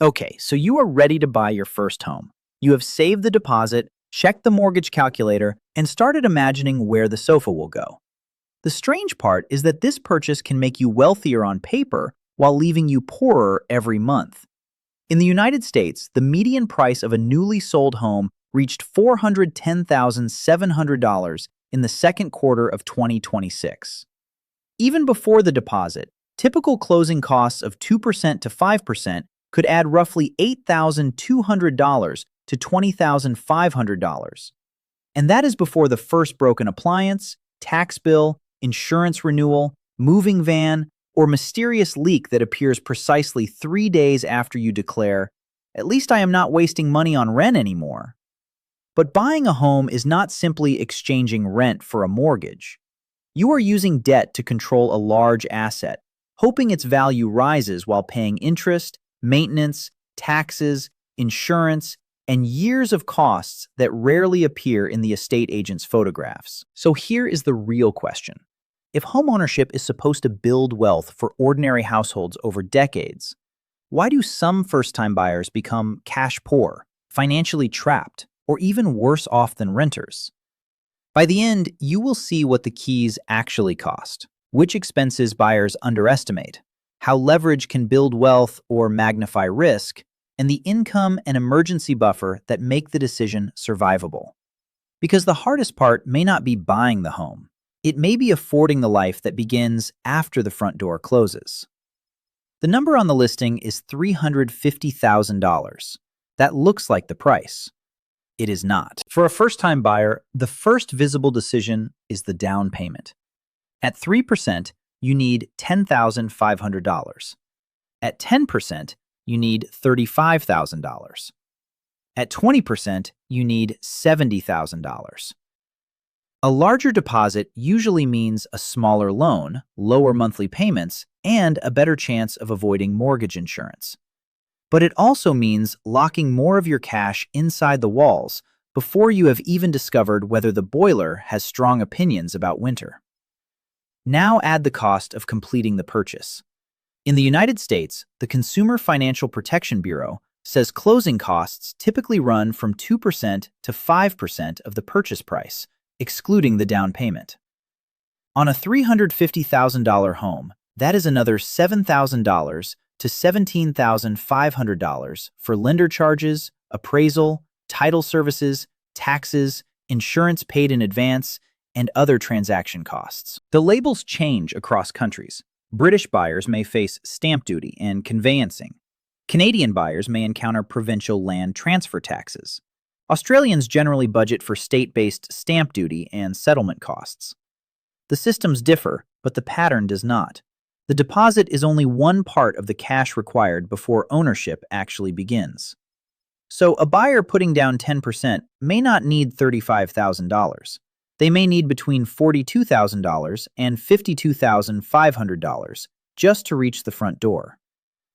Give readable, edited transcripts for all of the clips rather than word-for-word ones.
Okay, so you are ready to buy your first home. You have saved the deposit, checked the mortgage calculator, and started imagining where the sofa will go. The strange part is that this purchase can make you wealthier on paper while leaving you poorer every month. In the United States, the median price of a newly sold home reached $410,700 in the second quarter of 2026. Even before the deposit, typical closing costs of 2% to 5% could add roughly $8,200 to $20,500. And that is before the first broken appliance, tax bill, insurance renewal, moving van, or mysterious leak that appears precisely 3 days after you declare, "At least I am not wasting money on rent anymore." But buying a home is not simply exchanging rent for a mortgage. You are using debt to control a large asset, hoping its value rises while paying interest, maintenance, taxes, insurance, and years of costs that rarely appear in the estate agent's photographs. So here is the real question. If homeownership is supposed to build wealth for ordinary households over decades, why do some first-time buyers become cash poor, financially trapped, or even worse off than renters? By the end, you will see what the keys actually cost, which expenses buyers underestimate, how leverage can build wealth or magnify risk, and the income and emergency buffer that make the decision survivable. Because the hardest part may not be buying the home. It may be affording the life that begins after the front door closes. The number on the listing is $350,000. That looks like the price. It is not. For a first-time buyer, the first visible decision is the down payment. At 3%, you need $10,500. At 10%, you need $35,000. At 20%, you need $70,000. A larger deposit usually means a smaller loan, lower monthly payments, and a better chance of avoiding mortgage insurance. But it also means locking more of your cash inside the walls before you have even discovered whether the boiler has strong opinions about winter. Now add the cost of completing the purchase. In the United States, the Consumer Financial Protection Bureau says closing costs typically run from 2% to 5% of the purchase price, excluding the down payment. On a $350,000 home, that is another $7,000 to $17,500 for lender charges, appraisal, title services, taxes, insurance paid in advance, and other transaction costs. The labels change across countries. British buyers may face stamp duty and conveyancing. Canadian buyers may encounter provincial land transfer taxes. Australians generally budget for state-based stamp duty and settlement costs. The systems differ, but the pattern does not. The deposit is only one part of the cash required before ownership actually begins. So a buyer putting down 10% may not need $35,000. They may need between $42,000 and $52,500 just to reach the front door.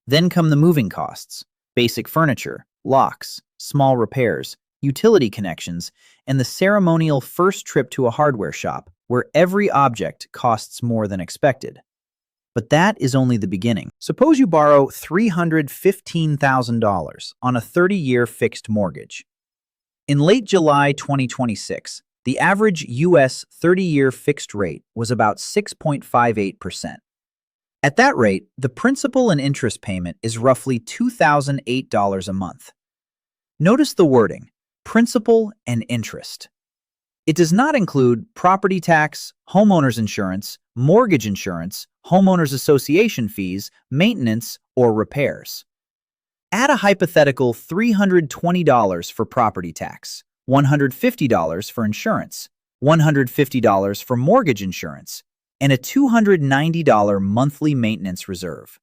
Then come the moving costs, basic furniture, locks, small repairs, utility connections, and the ceremonial first trip to a hardware shop where every object costs more than expected. But that is only the beginning. Suppose you borrow $315,000 on a 30-year fixed mortgage. In late July 2026, the average U.S. 30-year fixed rate was about 6.58%. At that rate, the principal and interest payment is roughly $2,008 a month. Notice the wording, principal and interest. It does not include property tax, homeowners insurance, mortgage insurance, homeowners association fees, maintenance, or repairs. Add a hypothetical $320 for property tax, $150 for insurance, $150 for mortgage insurance, and a $290 monthly maintenance reserve.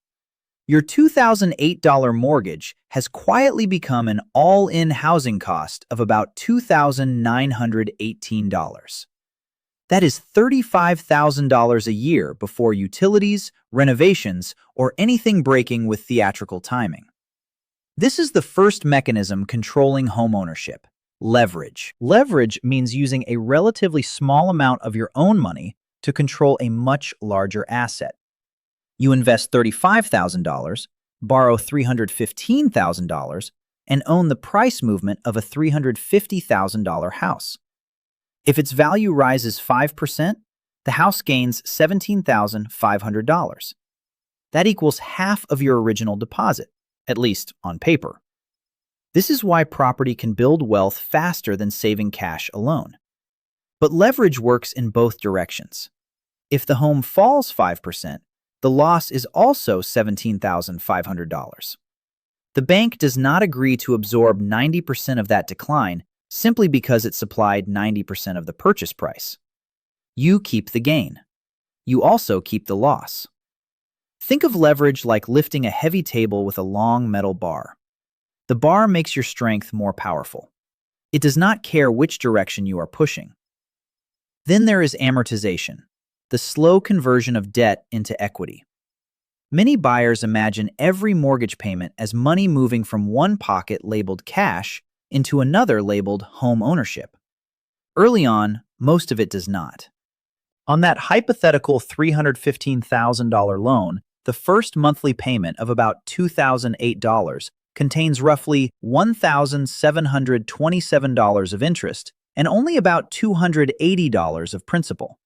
Your $2,008 mortgage has quietly become an all-in housing cost of about $2,918. That is $35,000 a year before utilities, renovations, or anything breaking with theatrical timing. This is the first mechanism controlling homeownership, leverage. Leverage means using a relatively small amount of your own money to control a much larger asset. You invest $35,000, borrow $315,000, and own the price movement of a $350,000 house. If its value rises 5%, the house gains $17,500. That equals half of your original deposit, at least on paper. This is why property can build wealth faster than saving cash alone. But leverage works in both directions. If the home falls 5%, the loss is also $17,500. The bank does not agree to absorb 90% of that decline simply because it supplied 90% of the purchase price. You keep the gain. You also keep the loss. Think of leverage like lifting a heavy table with a long metal bar. The bar makes your strength more powerful. It does not care which direction you are pushing. Then there is amortization, the slow conversion of debt into equity. Many buyers imagine every mortgage payment as money moving from one pocket labeled cash into another labeled home ownership. Early on, most of it does not. On that hypothetical $315,000 loan, the first monthly payment of about $2,008 contains roughly $1,727 of interest and only about $280 of principal.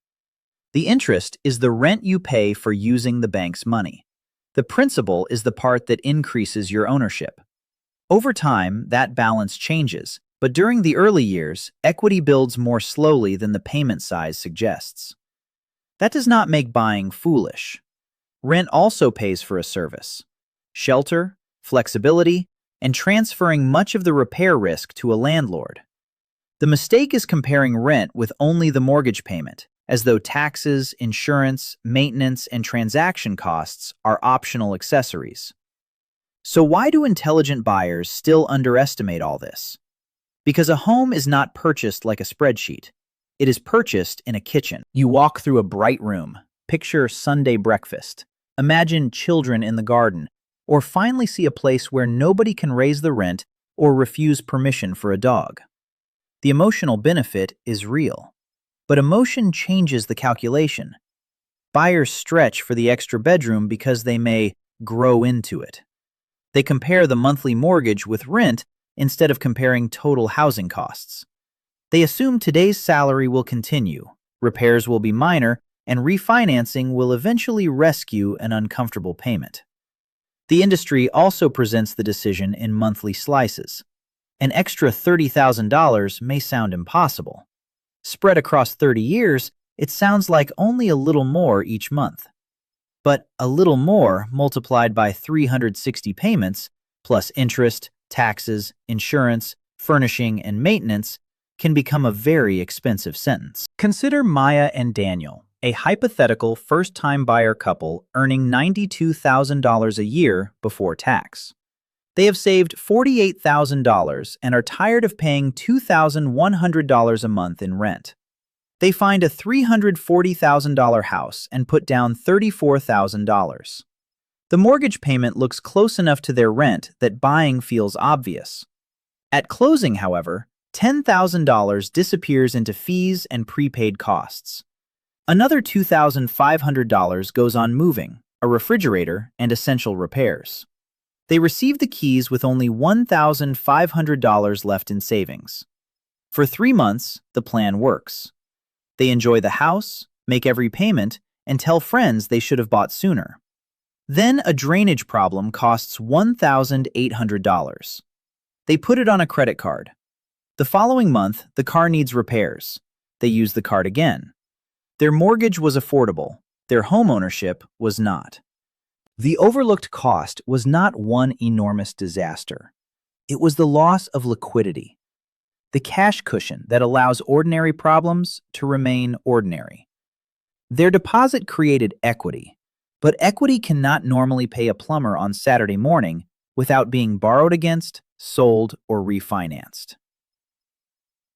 The interest is the rent you pay for using the bank's money. The principal is the part that increases your ownership. Over time, that balance changes, but during the early years, equity builds more slowly than the payment size suggests. That does not make buying foolish. Rent also pays for a service: shelter, flexibility, and transferring much of the repair risk to a landlord. The mistake is comparing rent with only the mortgage payment, as though taxes, insurance, maintenance, and transaction costs are optional accessories. So why do intelligent buyers still underestimate all this? Because a home is not purchased like a spreadsheet. It is purchased in a kitchen. You walk through a bright room, picture Sunday breakfast, imagine children in the garden, or finally see a place where nobody can raise the rent or refuse permission for a dog. The emotional benefit is real, but emotion changes the calculation. Buyers stretch for the extra bedroom because they may grow into it. They compare the monthly mortgage with rent instead of comparing total housing costs. They assume today's salary will continue, repairs will be minor, and refinancing will eventually rescue an uncomfortable payment. The industry also presents the decision in monthly slices. An extra $30,000 may sound impossible. Spread across 30 years, it sounds like only a little more each month. But a little more multiplied by 360 payments, plus interest, taxes, insurance, furnishing, and maintenance, can become a very expensive sentence. Consider Maya and Daniel, a hypothetical first-time buyer couple earning $92,000 a year before tax. They have saved $48,000 and are tired of paying $2,100 a month in rent. They find a $340,000 house and put down $34,000. The mortgage payment looks close enough to their rent that buying feels obvious. At closing, however, $10,000 disappears into fees and prepaid costs. Another $2,500 goes on moving, a refrigerator, and essential repairs. They receive the keys with only $1,500 left in savings. For 3 months, the plan works. They enjoy the house, make every payment, and tell friends they should have bought sooner. Then a drainage problem costs $1,800. They put it on a credit card. The following month, the car needs repairs. They use the card again. Their mortgage was affordable. Their homeownership was not. The overlooked cost was not one enormous disaster. It was the loss of liquidity, the cash cushion that allows ordinary problems to remain ordinary. Their deposit created equity, but equity cannot normally pay a plumber on Saturday morning without being borrowed against, sold, or refinanced.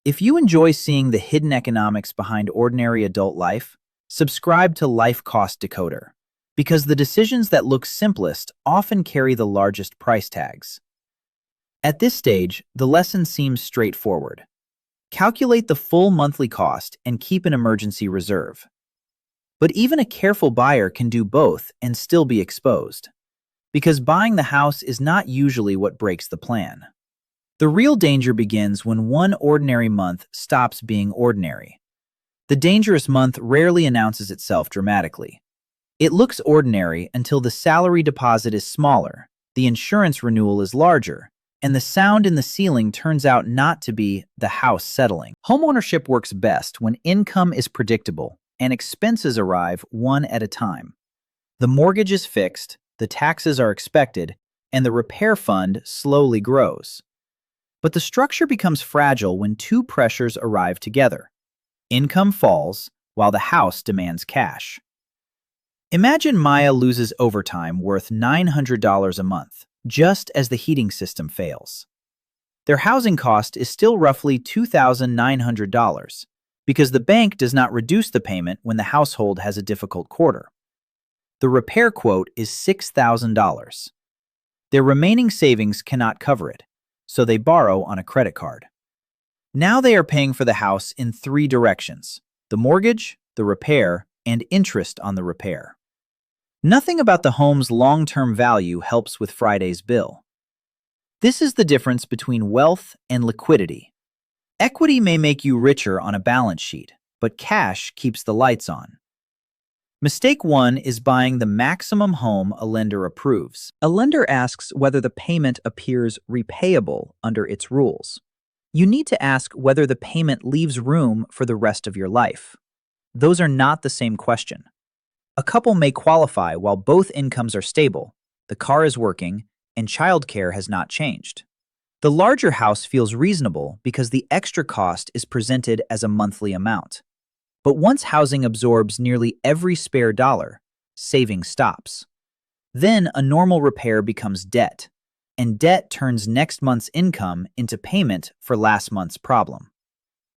If you enjoy seeing the hidden economics behind ordinary adult life, subscribe to Life Cost Decoder, because the decisions that look simplest often carry the largest price tags. At this stage, the lesson seems straightforward. Calculate the full monthly cost and keep an emergency reserve. But even a careful buyer can do both and still be exposed. because buying the house is not usually what breaks the plan. The real danger begins when one ordinary month stops being ordinary. The dangerous month rarely announces itself dramatically. It looks ordinary until the salary deposit is smaller, the insurance renewal is larger, and the sound in the ceiling turns out not to be the house settling. Homeownership works best when income is predictable and expenses arrive one at a time. The mortgage is fixed, the taxes are expected, and the repair fund slowly grows. But the structure becomes fragile when two pressures arrive together. Income falls, while the house demands cash. Imagine Maya loses overtime worth $900 a month, just as the heating system fails. Their housing cost is still roughly $2,900 because the bank does not reduce the payment when the household has a difficult quarter. The repair quote is $6,000. Their remaining savings cannot cover it, so they borrow on a credit card. Now they are paying for the house in three directions: the mortgage, the repair, and interest on the repair. Nothing about the home's long-term value helps with Friday's bill. This is the difference between wealth and liquidity. Equity may make you richer on a balance sheet, but cash keeps the lights on. Mistake 1 is buying the maximum home a lender approves. A lender asks whether the payment appears repayable under its rules. You need to ask whether the payment leaves room for the rest of your life. Those are not the same question. A couple may qualify while both incomes are stable, the car is working, and childcare has not changed. The larger house feels reasonable because the extra cost is presented as a monthly amount. But once housing absorbs nearly every spare dollar, saving stops. Then a normal repair becomes debt, and debt turns next month's income into payment for last month's problem.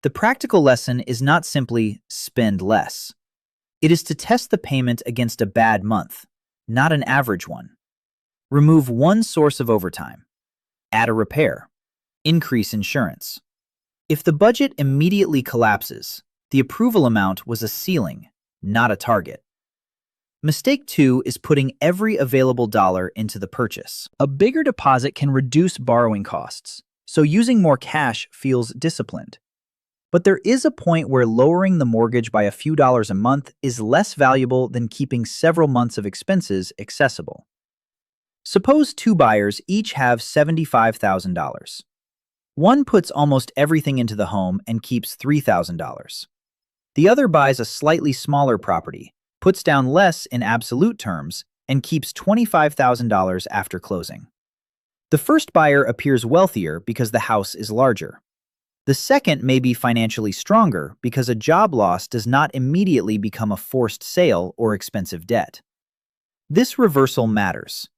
The practical lesson is not simply spend less. It is to test the payment against a bad month, not an average one. Remove one source of overtime. Add a repair. Increase insurance. If the budget immediately collapses, the approval amount was a ceiling, not a target. Mistake 2 is putting every available dollar into the purchase. A bigger deposit can reduce borrowing costs, so using more cash feels disciplined. But there is a point where lowering the mortgage by a few dollars a month is less valuable than keeping several months of expenses accessible. Suppose two buyers each have $75,000. One puts almost everything into the home and keeps $3,000. The other buys a slightly smaller property, puts down less in absolute terms, and keeps $25,000 after closing. The first buyer appears wealthier because the house is larger. The second may be financially stronger because a job loss does not immediately become a forced sale or expensive debt. This reversal matters.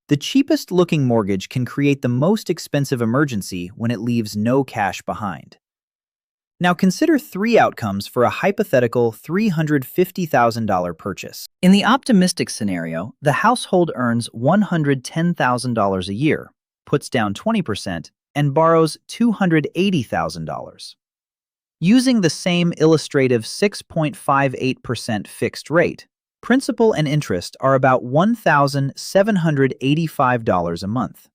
The cheapest-looking mortgage can create the most expensive emergency when it leaves no cash behind. Now consider three outcomes for a hypothetical $350,000 purchase. In the optimistic scenario, the household earns $110,000 a year, puts down 20%, and borrows $280,000. Using the same illustrative 6.58% fixed rate, principal and interest are about $1,785 a month.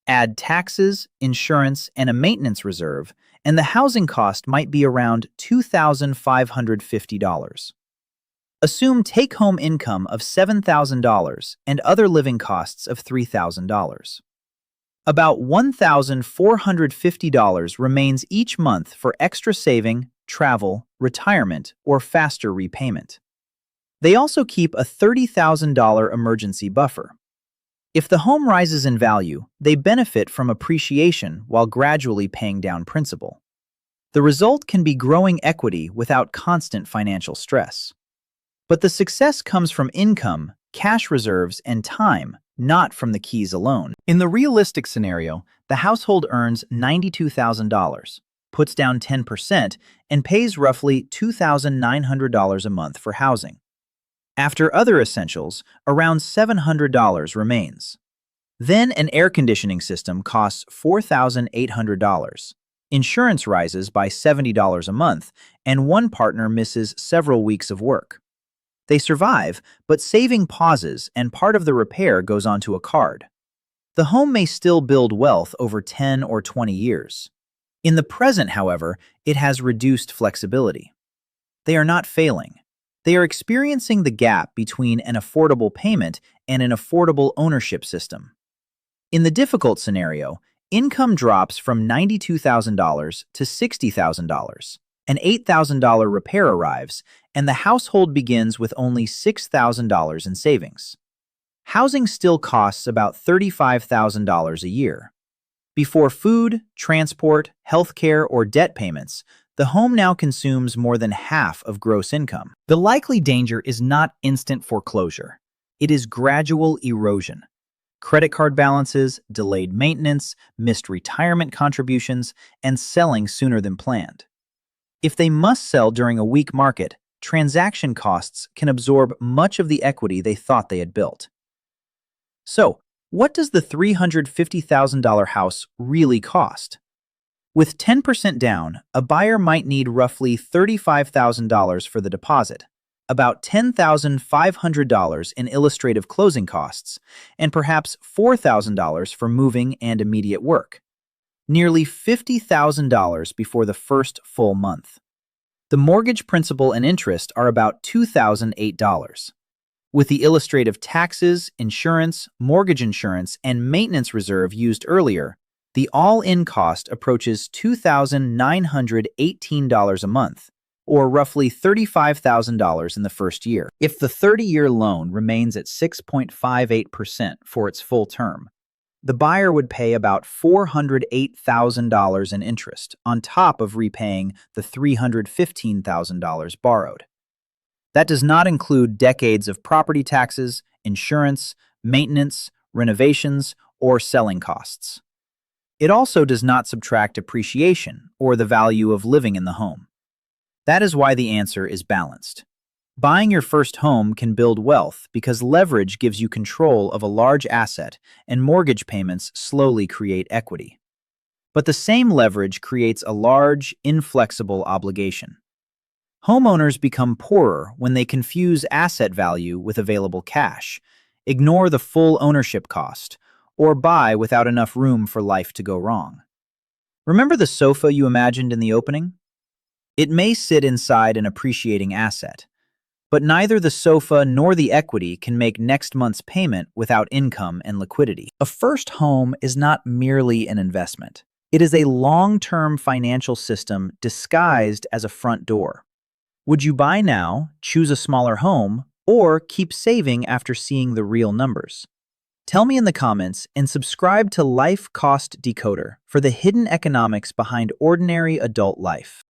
Add taxes, insurance, and a maintenance reserve, and the housing cost might be around $2,550. Assume take-home income of $7,000 and other living costs of $3,000. About $1,450 remains each month for extra saving, travel, retirement, or faster repayment. They also keep a $30,000 emergency buffer. If the home rises in value, they benefit from appreciation while gradually paying down principal. The result can be growing equity without constant financial stress. But the success comes from income, cash reserves, and time, not from the keys alone. In the realistic scenario, the household earns $92,000, puts down 10%, and pays roughly $2,900 a month for housing. After other essentials, around $700 remains. Then an air conditioning system costs $4,800. Insurance rises by $70 a month, and one partner misses several weeks of work. They survive, but saving pauses and part of the repair goes onto a card. The home may still build wealth over 10 or 20 years. In the present, however, it has reduced flexibility. They are not failing. They are experiencing the gap between an affordable payment and an affordable ownership system. In the difficult scenario, income drops from $92,000 to $60,000. An $8,000 repair arrives, and the household begins with only $6,000 in savings. Housing still costs about $35,000 a year. Before food, transport, healthcare, or debt payments, the home now consumes more than half of gross income. The likely danger is not instant foreclosure. It is gradual erosion. Credit card balances, delayed maintenance, missed retirement contributions, and selling sooner than planned. If they must sell during a weak market, transaction costs can absorb much of the equity they thought they had built. So, what does the $350,000 house really cost? With 10% down, a buyer might need roughly $35,000 for the deposit, about $10,500 in illustrative closing costs, and perhaps $4,000 for moving and immediate work. Nearly $50,000 before the first full month. The mortgage principal and interest are about $2,008. With the illustrative taxes, insurance, mortgage insurance, and maintenance reserve used earlier, the all-in cost approaches $2,918 a month, or roughly $35,000 in the first year. If the 30-year loan remains at 6.58% for its full term, the buyer would pay about $408,000 in interest on top of repaying the $315,000 borrowed. That does not include decades of property taxes, insurance, maintenance, renovations, or selling costs. It also does not subtract appreciation or the value of living in the home. That is why the answer is balanced. Buying your first home can build wealth because leverage gives you control of a large asset and mortgage payments slowly create equity. But the same leverage creates a large, inflexible obligation. Homeowners become poorer when they confuse asset value with available cash, ignore the full ownership cost, or buy without enough room for life to go wrong. Remember the sofa you imagined in the opening? It may sit inside an appreciating asset, but neither the sofa nor the equity can make next month's payment without income and liquidity. A first home is not merely an investment. It is a long-term financial system disguised as a front door. Would you buy now, choose a smaller home, or keep saving after seeing the real numbers? Tell me in the comments and subscribe to Life Cost Decoder for the hidden economics behind ordinary adult life.